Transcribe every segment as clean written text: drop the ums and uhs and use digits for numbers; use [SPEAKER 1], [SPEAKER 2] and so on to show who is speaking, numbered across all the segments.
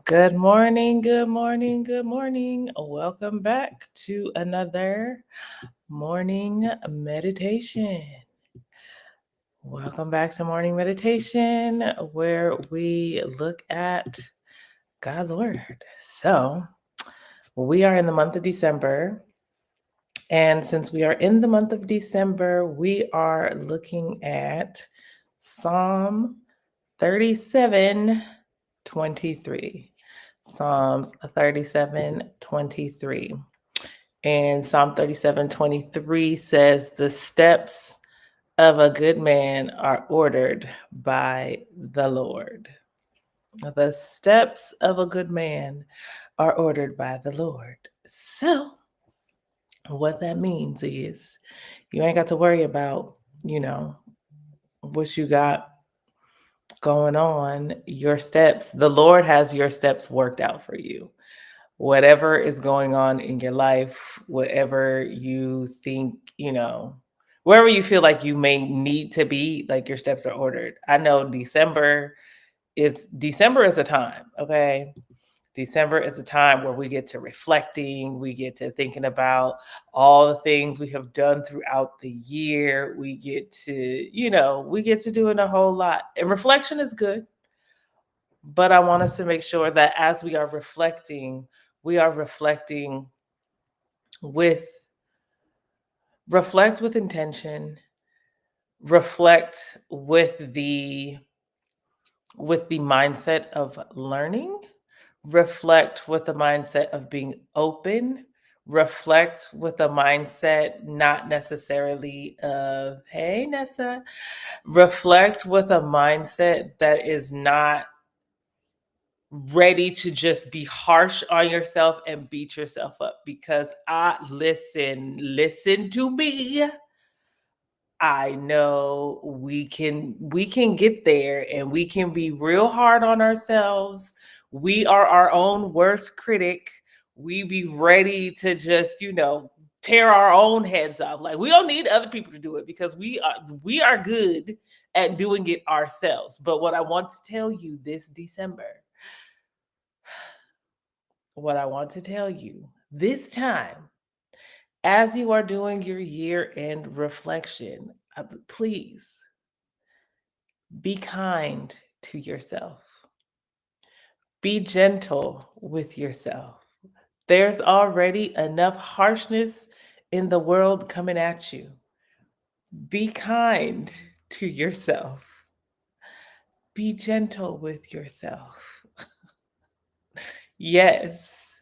[SPEAKER 1] Good morning, good morning, good morning. Welcome back to another morning meditation. Welcome back to morning meditation where we look at God's Word. So, we are in the month of December. And since we are in the month of December, we are looking at Psalm 37:23. Psalms 37:23. And Psalm 37:23 says, "The steps of a good man are ordered by the Lord." The steps of a good man are ordered by the Lord. So, what that means is you ain't got to worry about, you know, what you got going on, your steps. The Lord has your steps worked out for you. Whatever is going on in your life, whatever you think, wherever you feel like you may need to be, like your steps are ordered. I know December is a time, okay? December is a time where we get to reflecting, we get to thinking about all the things we have done throughout the year. We get to, we get to doing a whole lot. And reflection is good, but I want us to make sure that as we are reflecting with reflect with intention, reflect with the mindset of learning, reflect with the mindset of being open, reflect with a mindset not necessarily of, hey, Nessa, reflect with a mindset that is not ready to just be harsh on yourself and beat yourself up. Because listen to me. I know we can get there and we can be real hard on ourselves. We are our own worst critic. We be ready to just, tear our own heads off. Like, we don't need other people to do it because we are good at doing it ourselves. But what I want to tell you this December, what I want to tell you this time, as you are doing your year-end reflection, please be kind to yourself. Be gentle with yourself. There's already enough harshness in the world coming at you. Be kind to yourself. Be gentle with yourself. Yes,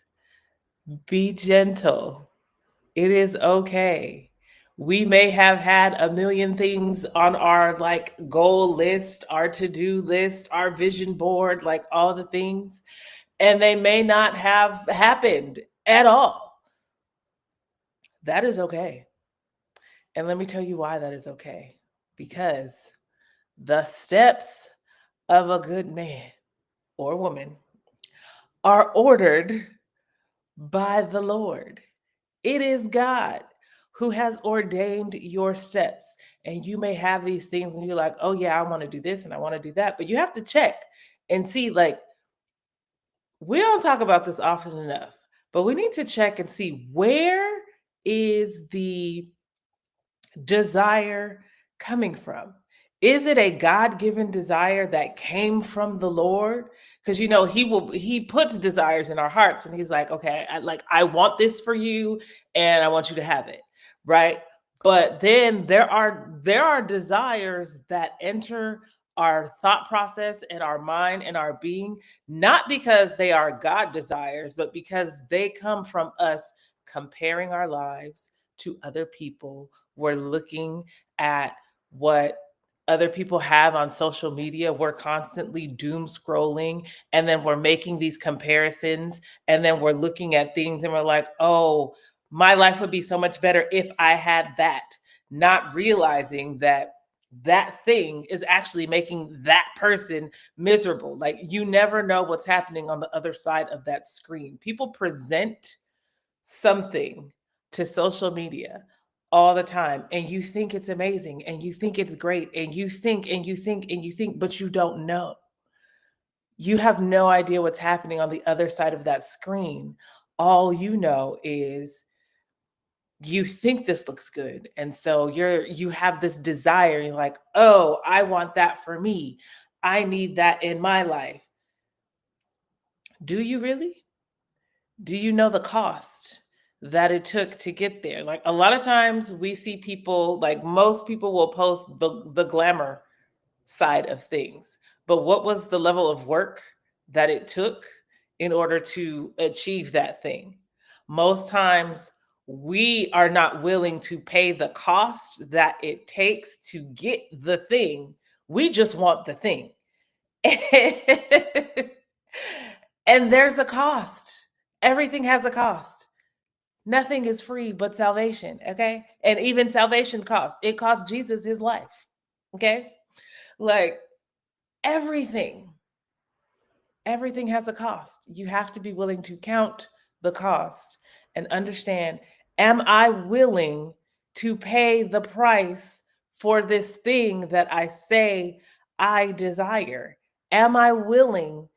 [SPEAKER 1] be gentle. It is okay. We may have had a million things on our goal list, our to-do list, our vision board, like all the things, and they may not have happened at all. That is okay. And let me tell you why that is okay. Because the steps of a good man or woman are ordered by the Lord. It is God who has ordained your steps. And you may have these things and you're like, oh, yeah, I want to do this and I want to do that. But you have to check and see, we don't talk about this often enough, but we need to check and see, where is the desire coming from? Is it a God-given desire that came from the Lord? Because he puts desires in our hearts and he's like, okay, I want this for you and I want you to have it, right? But then there are desires that enter our thought process and our mind and our being, not because they are God desires, but because they come from us comparing our lives to other people. We're looking at what other people have on social media. We're constantly doom scrolling, and then we're making these comparisons, and then we're looking at things and we're like, oh, my life would be so much better if I had that, not realizing that that thing is actually making that person miserable. Like, you never know what's happening on the other side of that screen. People present something to social media all the time, and you think it's amazing and you think it's great and you think and you think and you think, but you don't know. You have no idea what's happening on the other side of that screen. All you know is you think this looks good. And so you have this desire. You're like, oh, I want that for me. I need that in my life. Do you really? Do you know the cost that it took to get there? Like a lot of times we see people, like most people will post the glamour side of things. But what was the level of work that it took in order to achieve that thing? Most times we are not willing to pay the cost that it takes to get the thing. We just want the thing. And there's a cost. Everything has a cost. Nothing is free but salvation, okay? And even salvation costs. It cost Jesus his life, okay? Like everything, everything has a cost. You have to be willing to count the cost and understand, am I willing to pay the price for this thing that I say I desire? Am I willing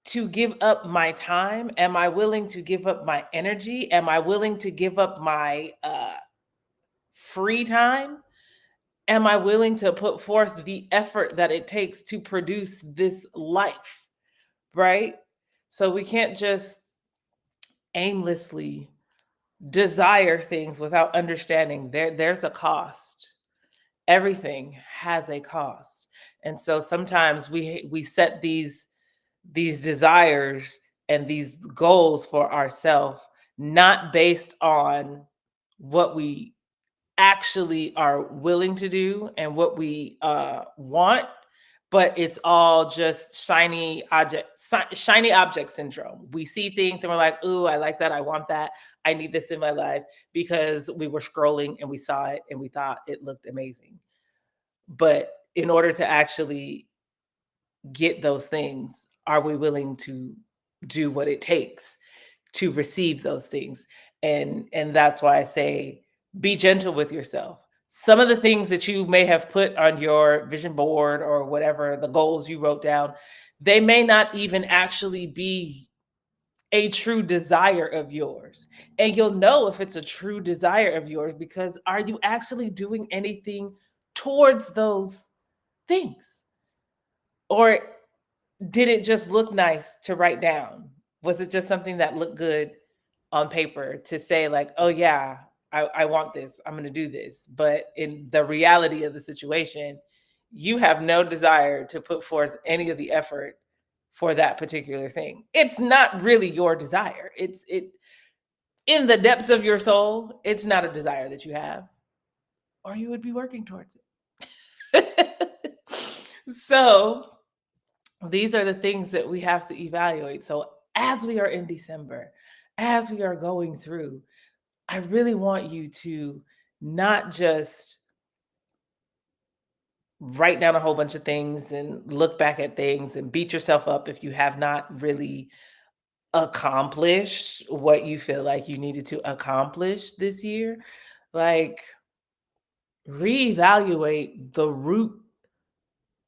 [SPEAKER 1] to give up my time? Am I willing to give up my energy? Am I willing to give up my free time? Am I willing to put forth the effort that it takes to produce this life? Right? So we can't just aimlessly desire things without understanding there's a cost. Everything has a cost. And so sometimes we set these desires and these goals for ourselves not based on what we actually are willing to do and what we want, but it's all just shiny object syndrome. We see things and we're like, ooh, I like that, I want that, I need this in my life, because we were scrolling and we saw it and we thought it looked amazing. But in order to actually get those things, are we willing to do what it takes to receive those things? And that's why I say, be gentle with yourself. Some of the things that you may have put on your vision board or whatever, the goals you wrote down, they may not even actually be a true desire of yours. And you'll know if it's a true desire of yours because are you actually doing anything towards those things? Or did it just look nice to write down? Was it just something that looked good on paper to say, like, oh, yeah, I want this, I'm going to do this? But in the reality of the situation, you have no desire to put forth any of the effort for that particular thing. It's not really your desire. It in the depths of your soul, it's not a desire that you have, or you would be working towards it. So these are the things that we have to evaluate. So as we are in December, as we are going through, I really want you to not just write down a whole bunch of things and look back at things and beat yourself up if you have not really accomplished what you feel like you needed to accomplish this year. Like, reevaluate the root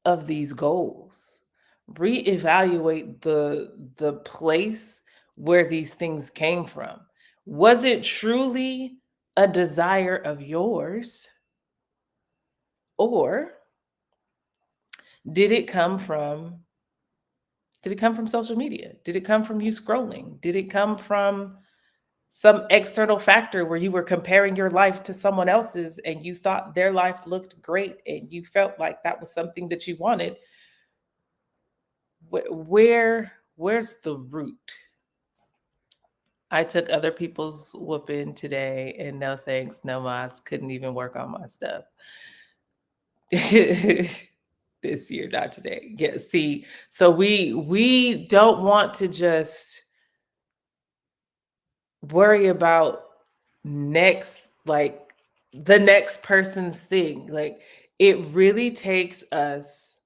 [SPEAKER 1] of these goals. Reevaluate the place where these things came from. Was it truly a desire of yours, or did it come from social media? Did it come from you scrolling? Did it come from some external factor where you were comparing your life to someone else's and you thought their life looked great and you felt like that was something that you wanted? Where's the root? I took other people's whooping today, and no thanks, no mas, couldn't even work on my stuff. This year, not today. Yeah, see, so we don't want to just worry about the next person's thing. Like, it really takes us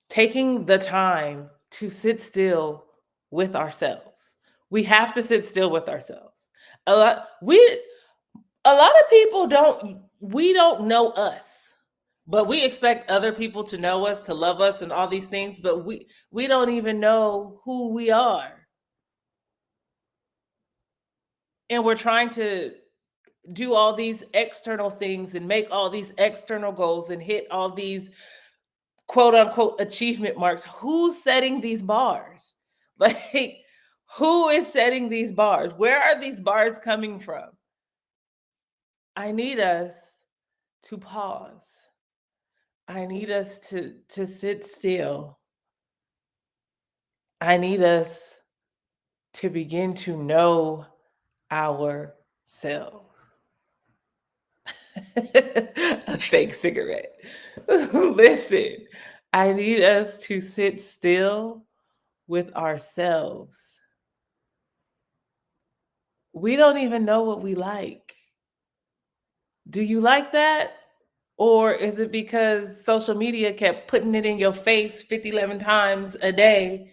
[SPEAKER 1] taking the time to sit still with ourselves. We have to sit still with ourselves. A lot of people don't know us, But we expect other people to know us, to love us and all these things, but we don't even know who we are. And we're trying to do all these external things and make all these external goals and hit all these quote unquote achievement marks. Who's setting these bars? Like, who is setting these bars? Where are these bars coming from? I need us to pause. I need us to sit still. I need us to begin to know ourselves. A fake cigarette. Listen, I need us to sit still with ourselves. We don't even know what we like. Do you like that? Or is it because social media kept putting it in your face 50, 11 times a day?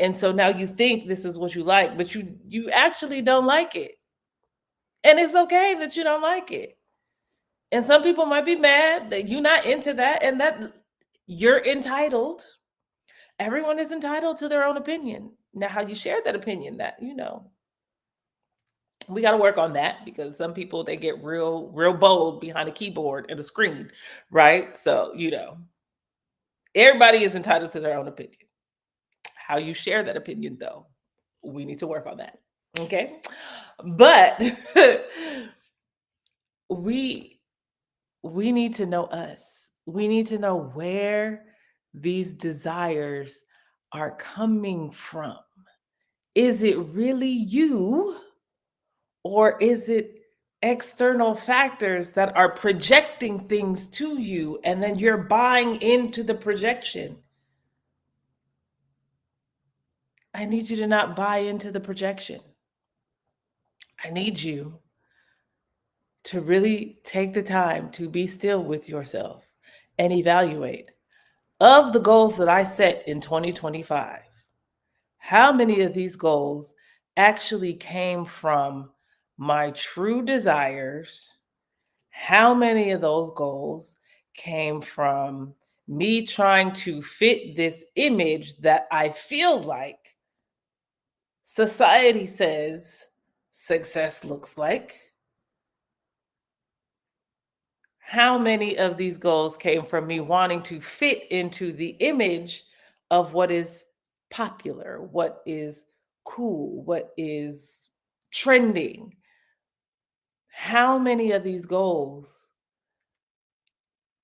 [SPEAKER 1] And so now you think this is what you like, but you actually don't like it. And it's okay that you don't like it. And some people might be mad that you're not into that and that you're entitled. Everyone is entitled to their own opinion. Now, how you share that opinion, that, we got to work on that, because some people, they get real bold behind a keyboard and a screen, right? So, everybody is entitled to their own opinion. How you share that opinion, though, we need to work on that. Okay. But we we need to know us. We need to know where these desires are coming from. Is it really you, or is it external factors that are projecting things to you and then you're buying into the projection? I need you to not buy into the projection. I need you to really take the time to be still with yourself and evaluate, of the goals that I set in 2025, how many of these goals actually came from my true desires? How many of those goals came from me trying to fit this image that I feel like society says success looks like? How many of these goals came from me wanting to fit into the image of what is popular, what is cool, what is trending? How many of these goals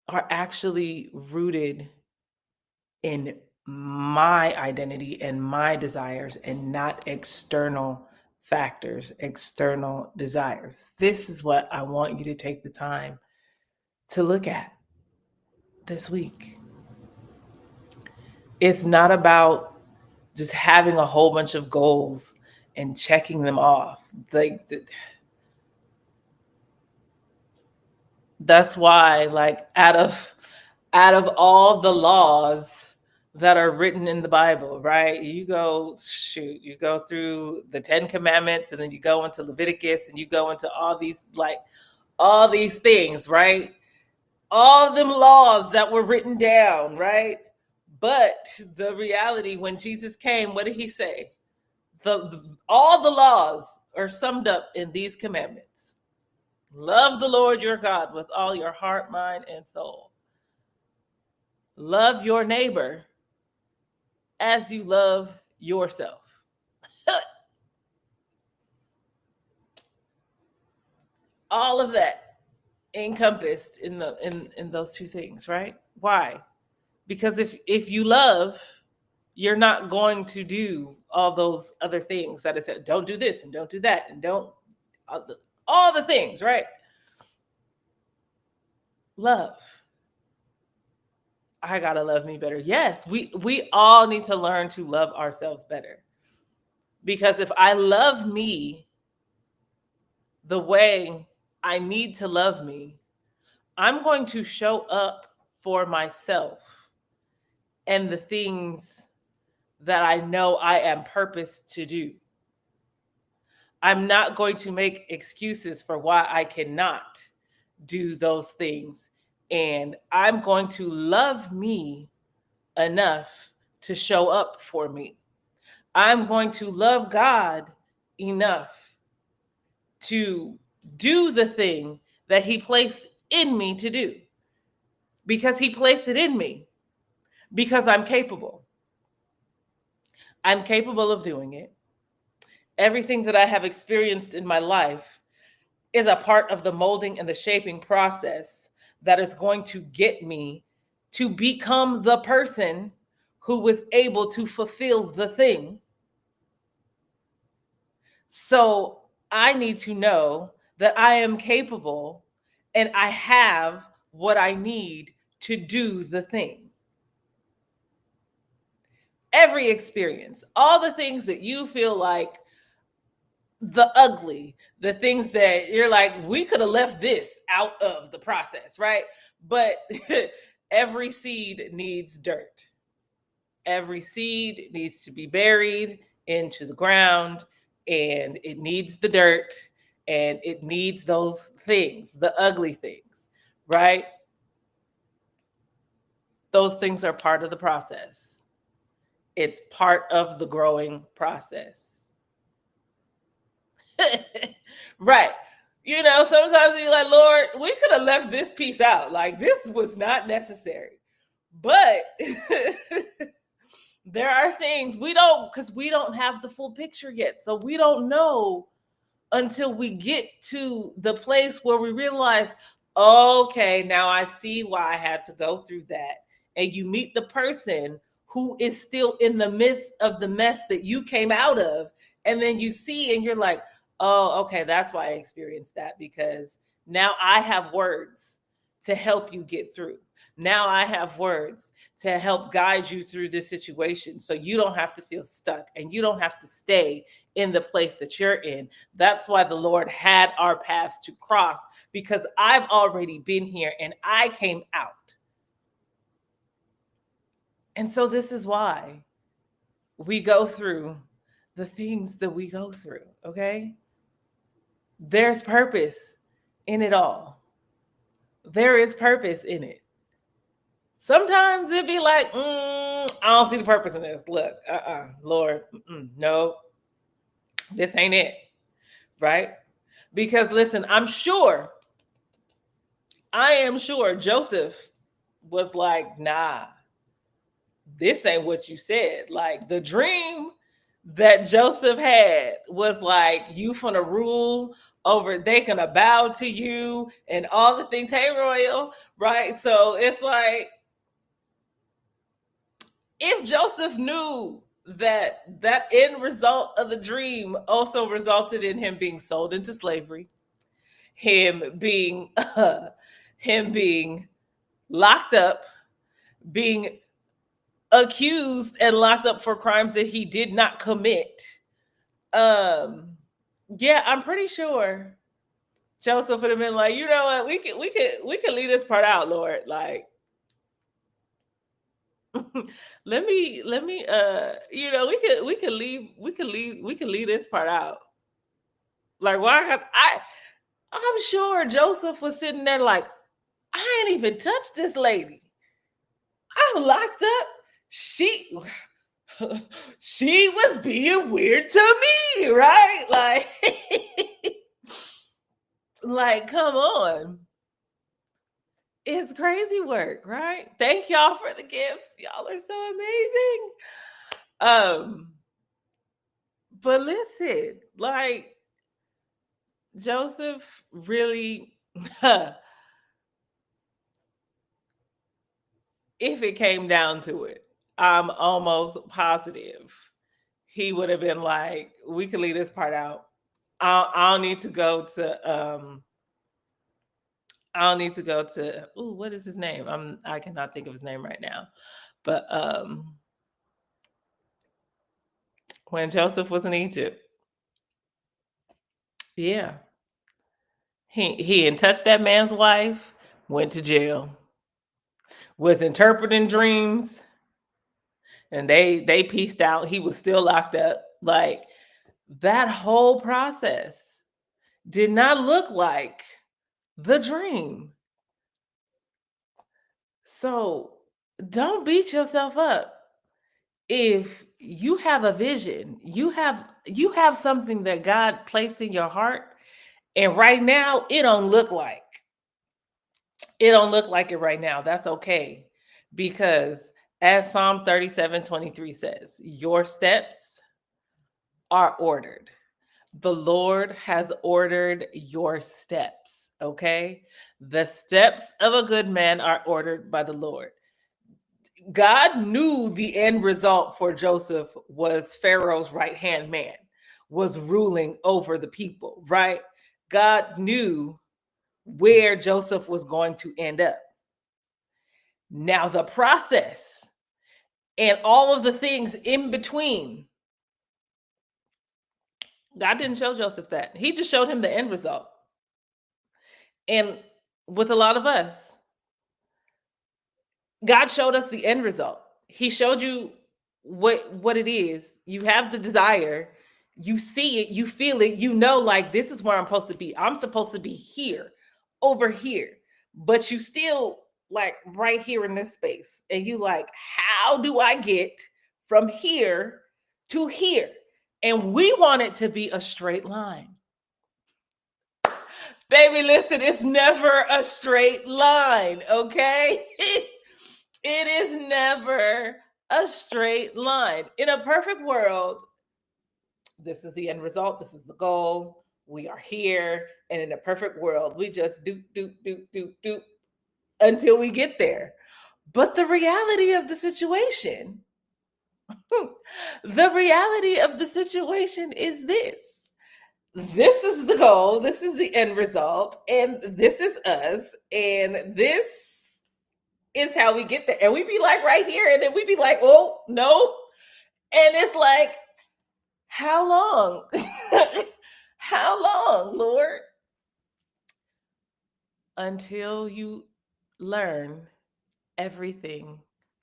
[SPEAKER 1] are actually rooted in my identity and my desires and not external factors, external desires? This is what I want you to take the time to look at this week. It's not about just having a whole bunch of goals and checking them off. That's why, like, out of all the laws that are written in the Bible, right? You go through the 10 commandments, and then you go into Leviticus, and you go into all these things, right? All of them laws that were written down, right? But the reality, when Jesus came, what did he say? All the laws are summed up in these commandments. Love the Lord your God with all your heart, mind, and soul. Love your neighbor as you love yourself. All of that encompassed in those two things, right? Why? Because if you love, you're not going to do all those other things that it said. Don't do this and don't do that and don't all the things, right? Love. I gotta love me better. Yes, we all need to learn to love ourselves better. Because if I love me the way I need to love me, I'm going to show up for myself and the things that I know I am purposed to do. I'm not going to make excuses for why I cannot do those things and I'm going to love me enough to show up for me. I'm going to love God enough to do the thing that He placed in me to do, because He placed it in me, because I'm capable. I'm capable of doing it. Everything that I have experienced in my life is a part of the molding and the shaping process that is going to get me to become the person who was able to fulfill the thing. So I need to know that I am capable and I have what I need to do the thing. Every experience, all the things that you feel like the ugly, the things that you're like, we could have left this out of the process, right? But every seed needs dirt. Every seed needs to be buried into the ground, and it needs the dirt, and it needs those things, the ugly things, right? Those things are part of the process. It's part of the growing process. Right. You know, sometimes you're like, Lord, we could have left this piece out. Like, this was not necessary. But there are things we don't, because we don't have the full picture yet. So we don't know until we get to the place where we realize, okay, now I see why I had to go through that. And you meet the person who is still in the midst of the mess that you came out of. And then you see, and you're like, oh, okay, that's why I experienced that, because now I have words to help you get through. Now I have words to help guide you through this situation so you don't have to feel stuck and you don't have to stay in the place that you're in. That's why the Lord had our paths to cross, because I've already been here and I came out. And so this is why we go through the things that we go through, okay? There's purpose in it all. There is purpose in it. Sometimes it'd be like, I don't see the purpose in this. Look, Lord, no, this ain't it, right? Because listen, I am sure Joseph was like, nah, this ain't what you said. Like, the dream that Joseph had was like, you finna rule over, they gonna bow to you and all the things. Hey, Royal, right? So it's like, if Joseph knew that that end result of the dream also resulted in him being sold into slavery, him being him being locked up, being accused and locked up for crimes that he did not commit. Yeah, I'm pretty sure Joseph would have been like, you know what, we can leave this part out, Lord. Like, let me we can leave this part out. Like, why I'm sure Joseph was sitting there like, I ain't even touched this lady. I'm locked up. She she was being weird to me, right? Like, like, come on. It's crazy work, right? Thank y'all for the gifts. Y'all are so amazing. But listen, like, Joseph really, if it came down to it, I'm almost positive he would have been like, we can leave this part out. I'll need to go to I'll need to go to, ooh, what is his name? I cannot think of his name right now. But when Joseph was in Egypt, yeah. He had touched that man's wife, went to jail, was interpreting dreams, and they pieced out. He was still locked up. Like, that whole process did not look like the dream. So don't beat yourself up. If you have a vision, you have something that God placed in your heart, and right now it don't look like it right now. That's okay. Because as Psalm 37:23 says, your steps are ordered. The Lord has ordered your steps, okay? The steps of a good man are ordered by the Lord. God knew the end result for Joseph was Pharaoh's right hand man, was ruling over the people, right? God knew where Joseph was going to end up. Now, the process and all of the things in between, God didn't show Joseph that. He just showed him the end result. And with a lot of us, God showed us the end result. He showed you what it is. You have the desire, you see it, you feel it, you know, like this is where I'm supposed to be. I'm supposed to be here, over here. But you still like right here in this space. And you like, how do I get from here to here? And we want it to be a straight line. Baby, listen, it's never a straight line, okay? It is never a straight line. In a perfect world, this is the end result, this is the goal. We are here. And in a perfect world, we just do until we get there. But the reality of the situation, the reality of the situation is this. This is the goal, this is the end result, and this is us, and this is how we get there. And we be like right here, and then we be like, oh, no. And it's like, how long? How long, Lord? Until you learn everything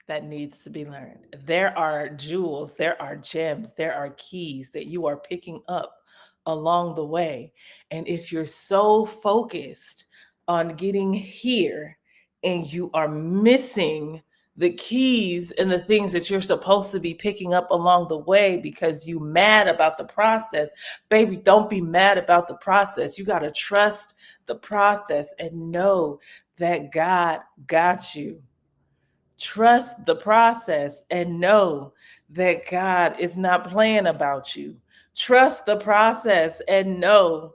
[SPEAKER 1] that needs to be learned. There are jewels, there are gems, there are keys that you are picking up along the way. And if you're so focused on getting here and you are missing the keys and the things that you're supposed to be picking up along the way because you mad about the process, baby, don't be mad about the process. You got to trust the process and know that God got you. Trust the process and know that God is not playing about you. Trust the process and know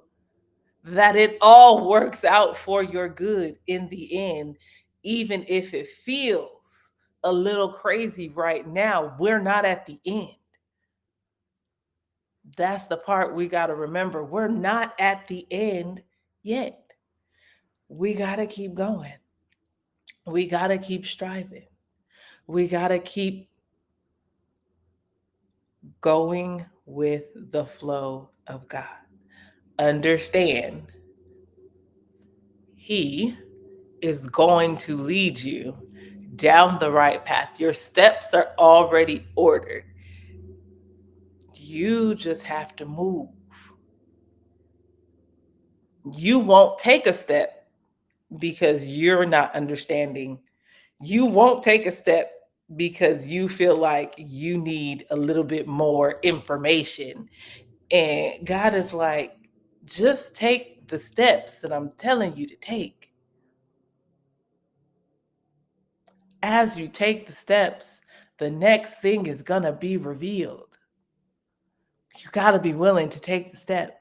[SPEAKER 1] that it all works out for your good in the end, even if it feels a little crazy right now. We're not at the end. That's the part we got to remember. We're not at the end yet. We got to keep going. We got to keep striving. We got to keep going with the flow of God. Understand, He is going to lead you down the right path. Your steps are already ordered. You just have to move. You won't take a step because you're not understanding. You won't take a step because you feel like you need a little bit more information. And God is like, just take the steps that I'm telling you to take. As you take the steps, the next thing is going to be revealed. You got to be willing to take the step.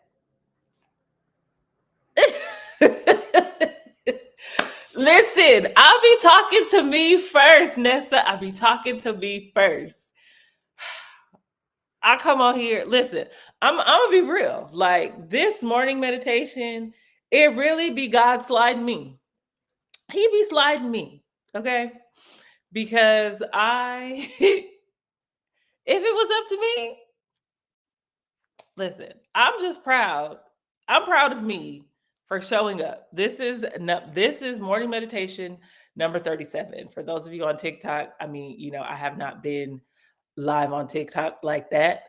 [SPEAKER 1] Listen, I'll be talking to me first, Nessa. I'll be talking to me first. I come on here. Listen, I'm gonna be real. Like this morning meditation, it really be God sliding me. He be sliding me, okay? Because if it was up to me, listen, I'm just proud. I'm proud of me for showing up. This is morning meditation number 37. For those of you on TikTok, I mean, I have not been live on TikTok like that.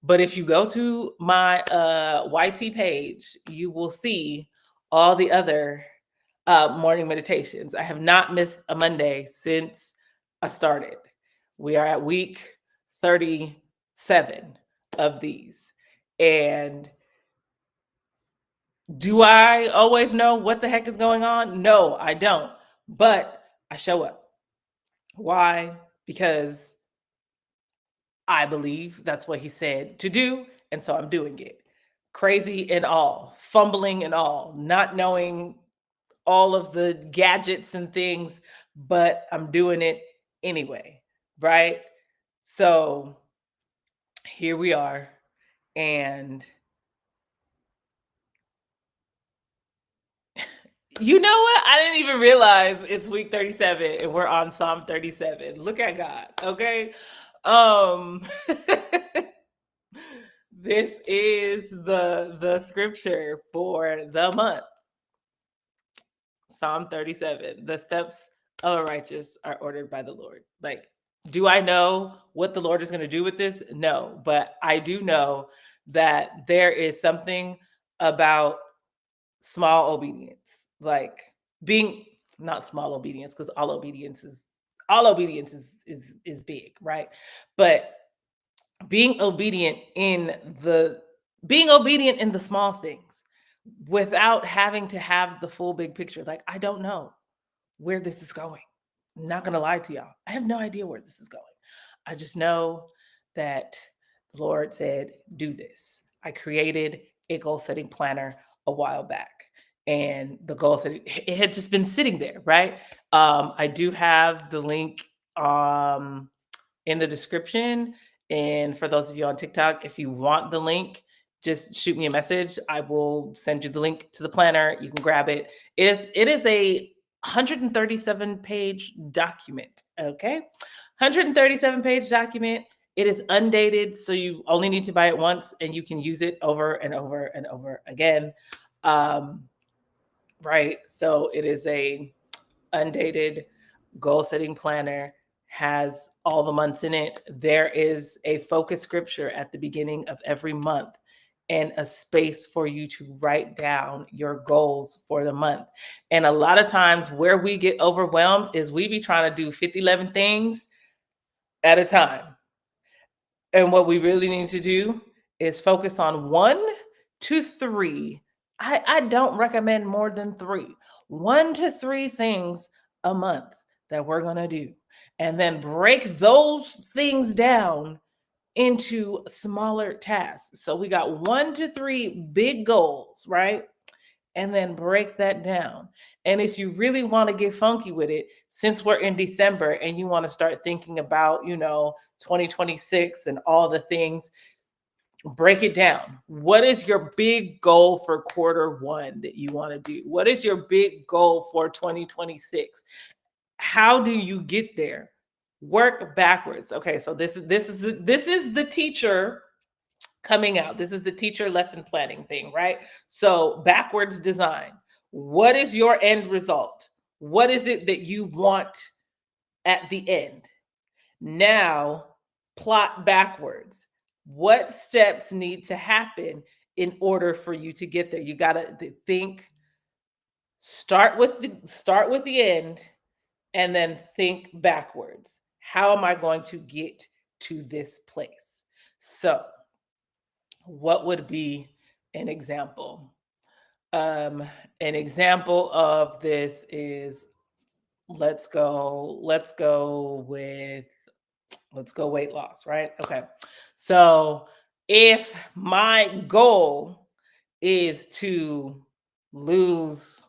[SPEAKER 1] But if you go to my YT page, you will see all the other morning meditations. I have not missed a Monday since I started. We are at week 37 of these. And do I always know what the heck is going on? No, I don't. But I show up. Why? Because I believe that's what he said to do. And so I'm doing it. Crazy and all, fumbling and all, not knowing all of the gadgets and things, but I'm doing it anyway. Right. So here we are. And you know what? I didn't even realize it's week 37 and we're on Psalm 37. Look at God. Okay. Um this is the scripture for the month. Psalm 37. The steps of a righteous are ordered by the Lord. Like, do I know what the Lord is going to do with this? No, but I do know that there is something about small obedience, like being not small obedience, because all obedience is big, right? But being obedient in the small things without having to have the full big picture. Like, I don't know where this is going. I'm not gonna lie to y'all. I have no idea where this is going. I just know that the Lord said, do this. I created a goal setting planner a while back. And the goal setting, it had just been sitting there, right? I do have the link in the description. And for those of you on TikTok, if you want the link, just shoot me a message. I will send you the link to the planner. You can grab it. It is a 137 page document. Okay. 137 page document. It is undated. So you only need to buy it once and you can use it over and over and over again. Right. So it is a undated goal setting planner, has all the months in it. There is a focus scripture at the beginning of every month and a space for you to write down your goals for the month. And a lot of times where we get overwhelmed is we be trying to do 50, 11 things at a time. And what we really need to do is focus on 1 to 3. I don't recommend more than 3. 1 to 3 things a month that we're going to do. And then break those things down into smaller tasks. So we got 1 to 3 big goals, right? And then break that down. And if you really want to get funky with it, since we're in December and you want to start thinking about, 2026 and all the things, break it down. What is your big goal for Q1 that you want to do? What is your big goal for 2026? How do you get there? Work backwards. Okay, so this is the teacher coming out. This is the teacher lesson planning thing, right? So backwards design. What is your end result? What is it that you want at the end? Now plot backwards. What steps need to happen in order for you to get there? You got to think, start with the end and then think backwards. How am I going to get to this place? So what would be an example? An example of this is let's go weight loss, right? Okay. So if my goal is to lose,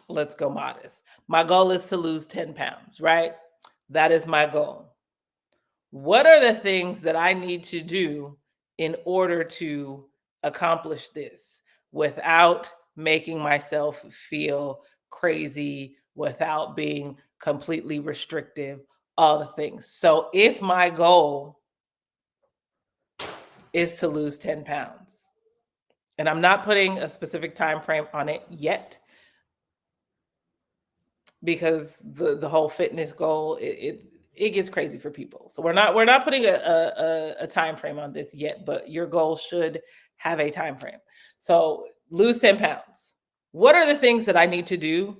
[SPEAKER 1] let's go modest. My goal is to lose 10 pounds, right? That is my goal. What are the things that I need to do in order to accomplish this without making myself feel crazy, without being completely restrictive, all the things? So if my goal is to lose 10 pounds, and I'm not putting a specific time frame on it yet, because the whole fitness goal, it gets crazy for people. So we're not putting a time frame on this yet, but your goal should have a time frame. So lose 10 pounds. What are the things that I need to do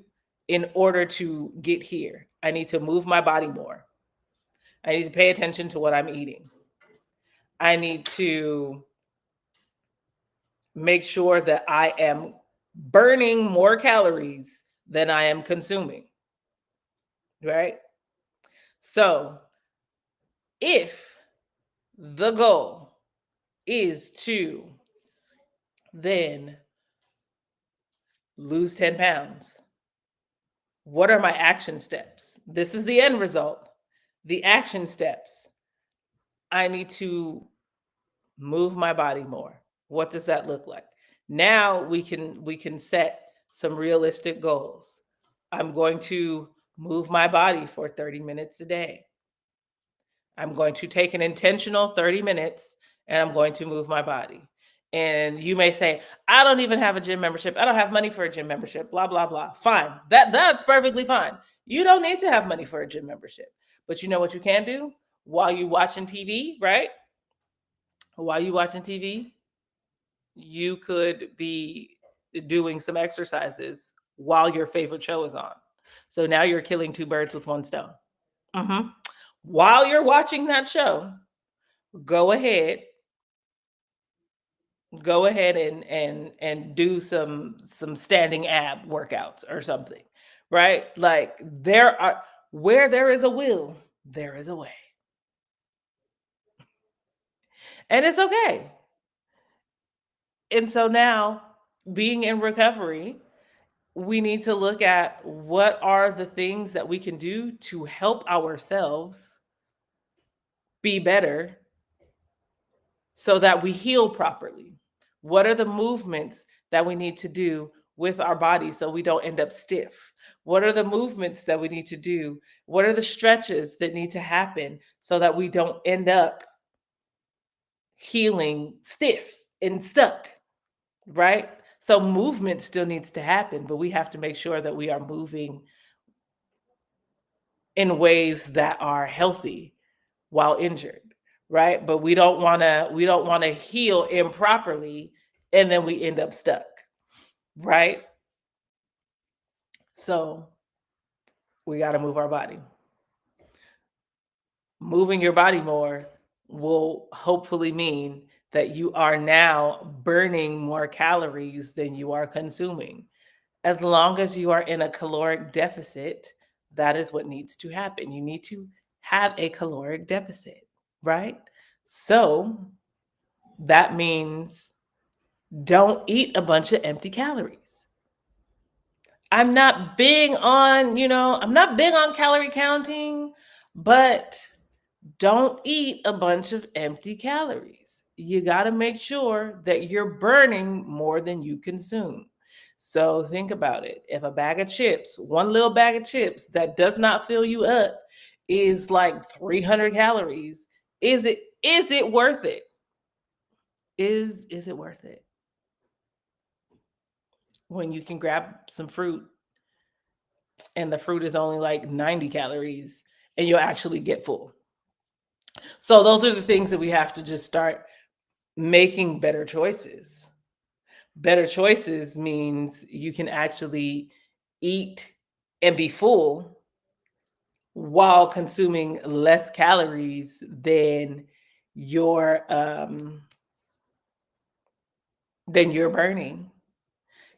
[SPEAKER 1] in order to get here? I need to move my body more. I need to pay attention to what I'm eating. I need to make sure that I am burning more calories than I am consuming, right? So, if the goal is to then lose 10 pounds, what are my action steps? This is the end result. The action steps. I need to move my body more. What does that look like? Now we can set some realistic goals. I'm going to move my body for 30 minutes a day. I'm going to take an intentional 30 minutes and I'm going to move my body. And you may say, I don't even have a gym membership. I don't have money for a gym membership, blah, blah, blah. Fine. That's perfectly fine. You don't need to have money for a gym membership. But you know what you can do while you're watching TV, right? While you're watching TV, you could be doing some exercises while your favorite show is on. So now you're killing two birds with one stone. Mhm. While you're watching that show, go ahead, go ahead and do some standing ab workouts or something, right? Like there are where there is a will, there is a way. And it's okay. And so now being in recovery, we need to look at what are the things that we can do to help ourselves be better so that we heal properly. What are the movements that we need to do with our body so we don't end up stiff? What are the movements that we need to do? What are the stretches that need to happen so that we don't end up healing stiff and stuck, right? So movement still needs to happen, but we have to make sure that we are moving in ways that are healthy while injured, right? But we don't want to heal improperly and then we end up stuck, right? So we got to move our body. Moving your body more will hopefully mean that you are now burning more calories than you are consuming. As long as you are in a caloric deficit, that is what needs to happen. You need to have a caloric deficit, right? So that means don't eat a bunch of empty calories. I'm not big on calorie counting, but don't eat a bunch of empty calories. You got to make sure that you're burning more than you consume. So think about it. If a bag of chips, one little bag of chips that does not fill you up is like 300 calories, is it worth it? Is it worth it? When you can grab some fruit and the fruit is only like 90 calories and you'll actually get full. So those are the things that we have to just start making better choices. Better choices means you can actually eat and be full while consuming less calories your um than you're burning.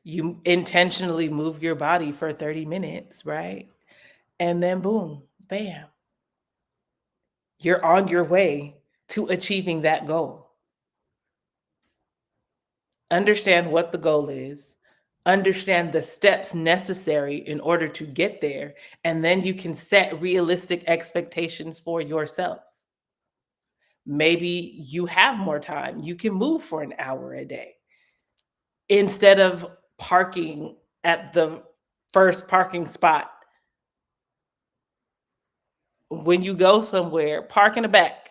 [SPEAKER 1] You intentionally move your body for 30 minutes, right? And then boom, bam, you're on your way to achieving that goal. Understand what the goal is, understand the steps necessary in order to get there, and then you can set realistic expectations for yourself. Maybe you have more time, you can move for an hour a day instead of parking at the first parking spot. When you go somewhere, park in the back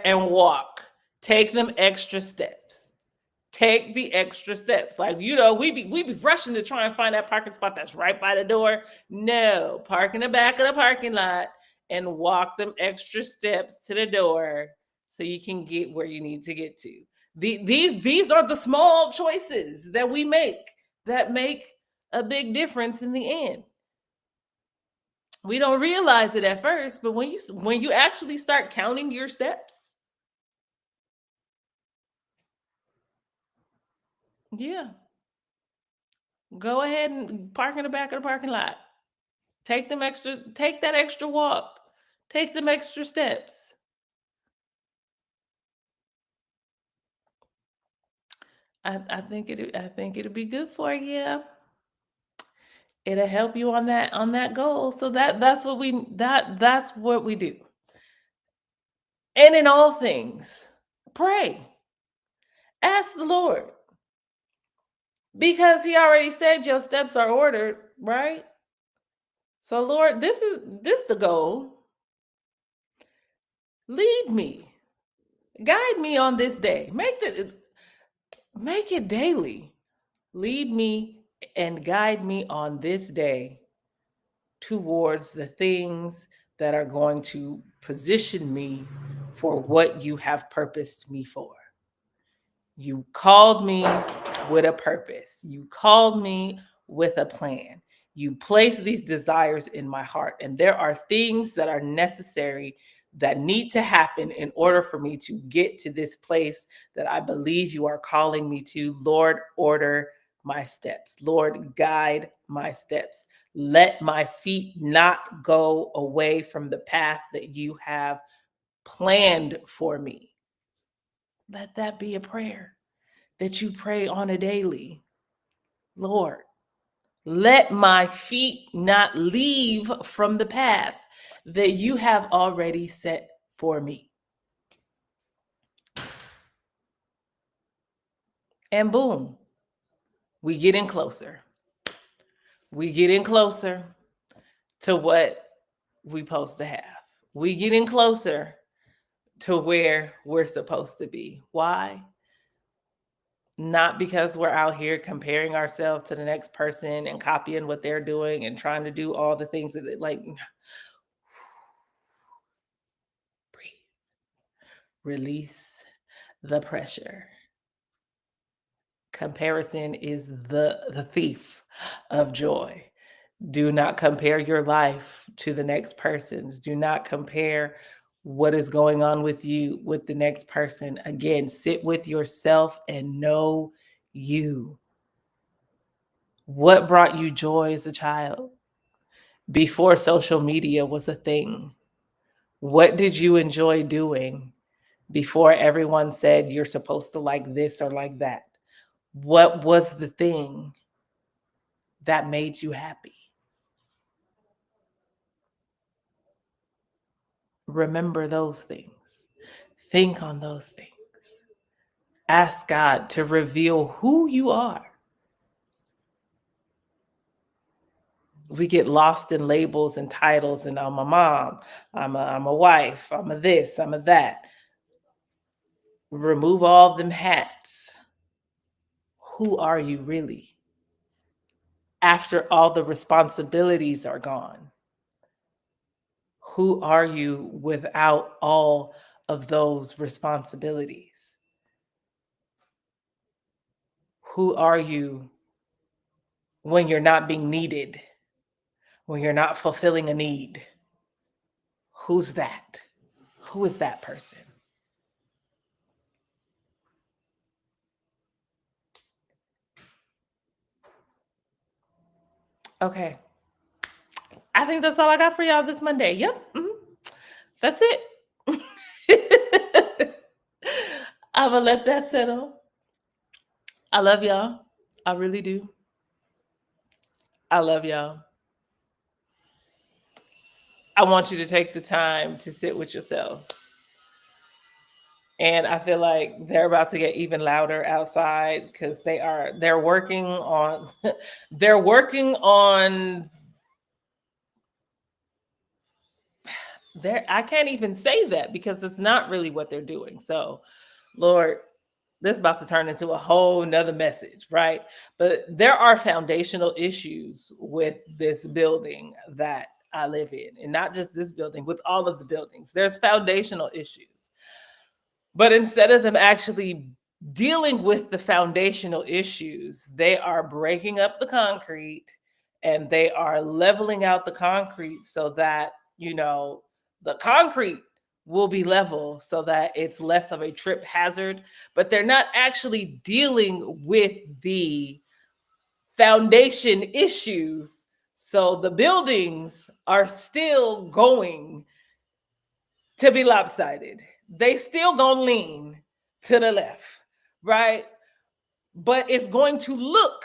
[SPEAKER 1] and walk. Take them extra steps. Take the extra steps. Like, we be rushing to try and find that parking spot that's right by the door. No, park in the back of the parking lot and walk them extra steps to the door so you can get where you need to get to. These are the small choices that we make that make a big difference in the end. We don't realize it at first, but when you actually start counting your steps, yeah, go ahead and park in the back of the parking lot. Take that extra walk. Take them extra steps. I think it'll be good for you. It'll help you on that goal. So that's what we do. And in all things, pray. Ask the Lord. Because he already said your steps are ordered, right? So Lord, this the goal. Lead me. Guide me on this day. Make it daily. Lead me and guide me on this day towards the things that are going to position me for what you have purposed me for. You called me with a purpose. You called me with a plan. You placed these desires in my heart, and there are things that are necessary that need to happen in order for me to get to this place that I believe you are calling me to. Lord, order my steps. Lord, guide my steps. Let my feet not go away from the path that you have planned for me. Let that be a prayer that you pray on a daily. Lord, let my feet not leave from the path that you have already set for me. And boom, we get in closer. We get in closer to what we supposed to have. We get in closer to where we're supposed to be. Why? Not because we're out here comparing ourselves to the next person and copying what they're doing and trying to do all the things that like breathe, release the pressure. Comparison is the thief of joy. Do not compare your life to the next person's. Do not compare what is going on with you with the next person. Again, sit with yourself and know you. What brought you joy as a child before social media was a thing? What did you enjoy doing before everyone said you're supposed to like this or like that? What was the thing that made you happy? Remember those things. Think on those things. Ask God to reveal who you are. We get lost in labels and titles, and I'm a mom, I'm a wife, I'm a this, I'm a that. Remove all them hats. Who are you really? After all the responsibilities are gone, who are you without all of those responsibilities? Who are you when you're not being needed, when you're not fulfilling a need? Who's that? Who is that person? Okay. I think that's all I got for y'all this Monday. Yep. That's it. I'm going to let that settle. I love y'all. I really do. I love y'all. I want you to take the time to sit with yourself. And I feel like they're about to get even louder outside because they're working on they're working on their I can't even say that because it's not really what they're doing. So Lord, this is about to turn into a whole nother message, right? But there are foundational issues with this building that I live in, and not just this building, with all of the buildings. There's foundational issues. But instead of them actually dealing with the foundational issues. They are breaking up the concrete and they are leveling out the concrete so that, the concrete will be level so that it's less of a trip hazard, but they're not actually dealing with the foundation issues. So the buildings are still going to be lopsided. They still gonna lean to the left, right? But it's going to look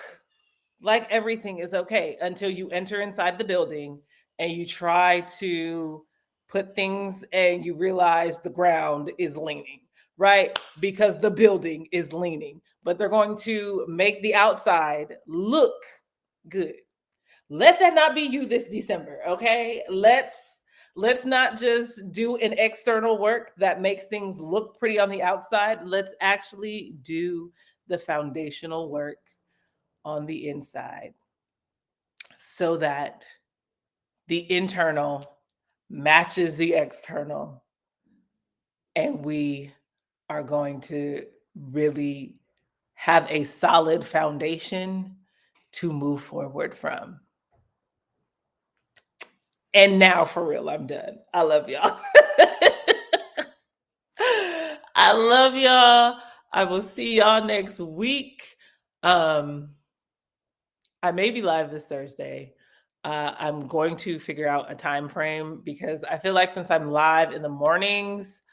[SPEAKER 1] like everything is okay until you enter inside the building and you try to put things and you realize the ground is leaning, right? Because the building is leaning. But they're going to make the outside look good. Let that not be you this December, okay? Let's not just do an external work that makes things look pretty on the outside. Let's actually do the foundational work on the inside so that the internal matches the external and we are going to really have a solid foundation to move forward from. And now for real, I'm done. I love y'all. I love y'all. I will see y'all next week. I may be live this Thursday. I'm going to figure out a time frame because I feel like since I'm live in the mornings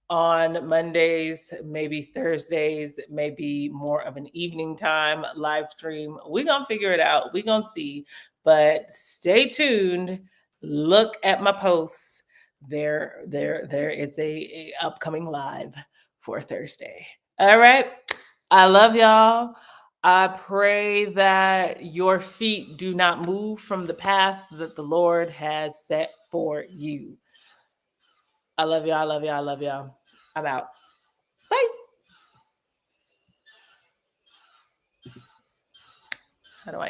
[SPEAKER 1] on Mondays, maybe Thursdays, maybe more of an evening time live stream. We're going to figure it out. We're going to see. But stay tuned. Look at my posts. There is a upcoming live for Thursday. All right. I love y'all. I pray that your feet do not move from the path that the Lord has set for you. I love y'all. I love y'all. I love y'all. I'm out. Bye. How do I